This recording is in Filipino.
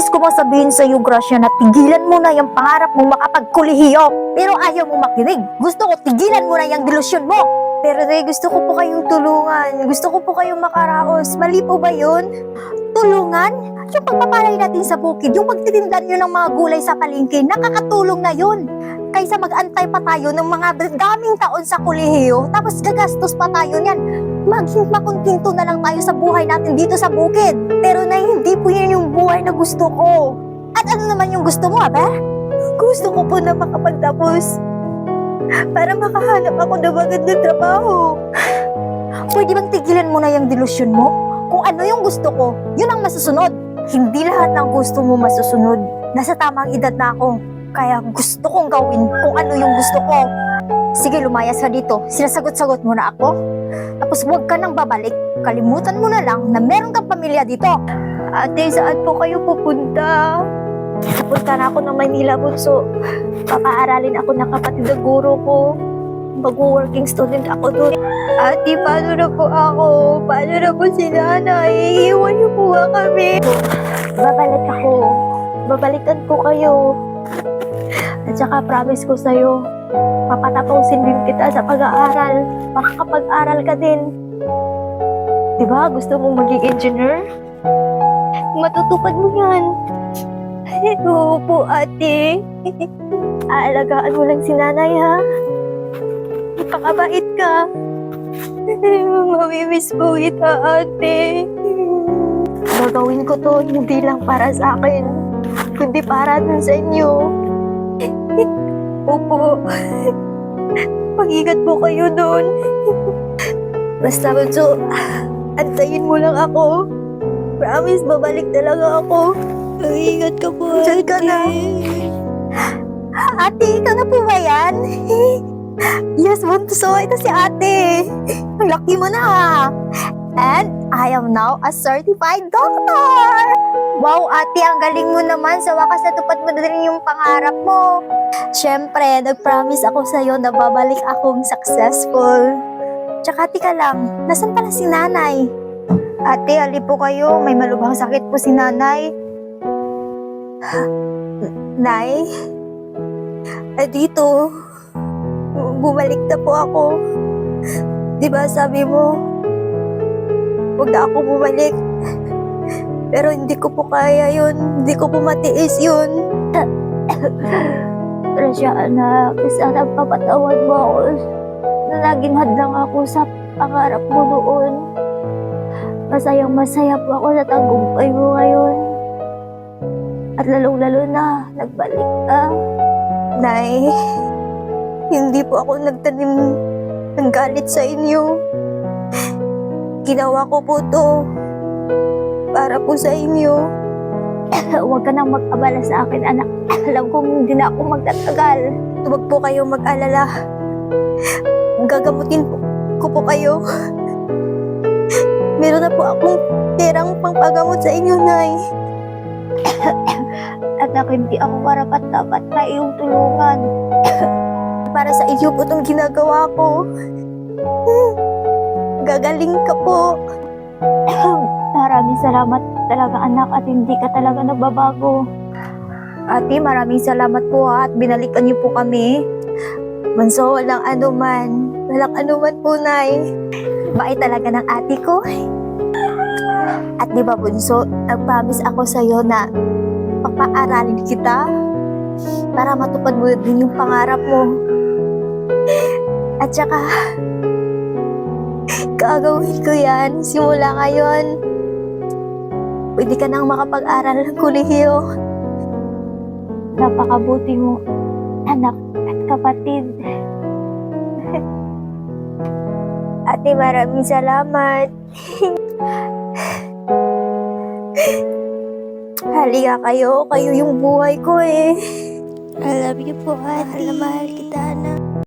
Gusto ko sabihin sa iyo, Gracia, na tigilan mo na yung pangarap mong makapagkolehiyo. Pero ayaw mo makinig. Gusto ko tigilan mo na yung delusyon mo. Pero gusto ko po kayong tulungan. Gusto ko po kayong makaraos. Mali po ba yun? Tulungan? Yung pagpapalay natin sa bukid, yung pagtitindan nyo ng mga gulay sa palengke, nakakatulong na yun. Kaysa mag-antay pa tayo ng mga daming taon sa kolehiyo, tapos gagastos pa tayo niyan. Maging makuntinto na lang tayo sa buhay natin dito sa bukid. Pero hindi po yun yung buhay na gusto ko. At ano naman yung gusto mo, abe? Gusto ko po na makapagtapos para makahanap ako ng magandang trabaho. Pwede bang tigilan mo na yung delusyon mo? Kung ano yung gusto ko, yun ang masusunod. Hindi lahat ng gusto mo masusunod. Nasa tamang edad na ako. Kaya gusto kong gawin kung ano yung gusto ko. Sige, lumayas ka dito. Sinasagot-sagot mo na ako. Tapos huwag ka nang babalik. Kalimutan mo na lang na meron kang pamilya dito. Ate, saan po kayo pupunta? Pupunta na ako ng Maynila, bunso. Papaaralin ako ng kapatid ng guro ko. Mag-working student ako doon. Ate, paano na po ako? Paano na po si nanay? Iiwan niyo po ba kami? Babalik ako. Babalikan ko kayo. At saka promise ko sa'yo, papatapusin din kita sa pag-aaral. Makakapag-aral ka din. Diba? Gusto mong maging engineer? Matutupad mo yan. Oo po, ate. Aalagaan mo lang si nanay, ha? Pakabait ka. Mamimiss po kita, ate. Gagawin ko to hindi lang para sa akin, kundi para din sa inyo. Opo. Mag-ingat po kayo doon. Basta, bunso, antayin mo lang ako. Promise, babalik talaga ako. Mag-ingat ka po, ate. Diyan ka na. Ate, ikaw na po ba yan? Yes, bunso. Ito si ate. Ang laki mo na. And I am now a certified doctor. Wow, ate, ang galing mo naman. Sa wakas natupad mo na rin yung pangarap mo. Siyempre, nag-promise ako sa'yo na babalik akong successful. Tsaka, tika lang, nasan pala si nanay? Ate, hali po kayo. May malubhang sakit po si nanay. Nay? Dito. Bumalik na po ako. Diba sabi mo, huwag na ako bumalik. Pero hindi ko po kaya yun. Hindi ko po matiis yun. Gracia, anak, sana papatawad mo ako na naging hadlang ako sa pangarap mo noon. Masayang-masaya po ako sa tagumpay mo ngayon. At lalong-lalo na, nagbalik ka. Nay, hindi po ako nagtanim ng galit sa inyo. Ginawa ko po to para po sa inyo. Huwag ka nang mag-abala sa akin, anak. Alam kong hindi na ako magtatagal. Huwag po kayo mag-alala. Gagamutin ko po kayo. Meron na po akong perang pangpagamot sa inyo, Nay. Anak, hindi ako karapat-dapat na iyong tulungan. Para sa iyo po itong ginagawa ko. Gagaling ka po. Maraming salamat talaga, anak, at hindi ka talaga nagbabago. Ate, maraming salamat po, at binalikan niyo po kami. Bunso, walang anuman. Walang anuman po, Nay. Bait talaga ng ate ko. At di ba, bunso, nag-promise ako sa'yo na papaaralin kita para matupad mo din yung pangarap mo. At saka, gagawin ko yan simula ngayon. Pwede ka nang makapag-aral ng kolehiyo. Napakabuti mo, anak at kapatid. Ate, maraming salamat. Halika kayo. Kayo yung buhay ko eh. I love you po, ate. Mahal kita, anak.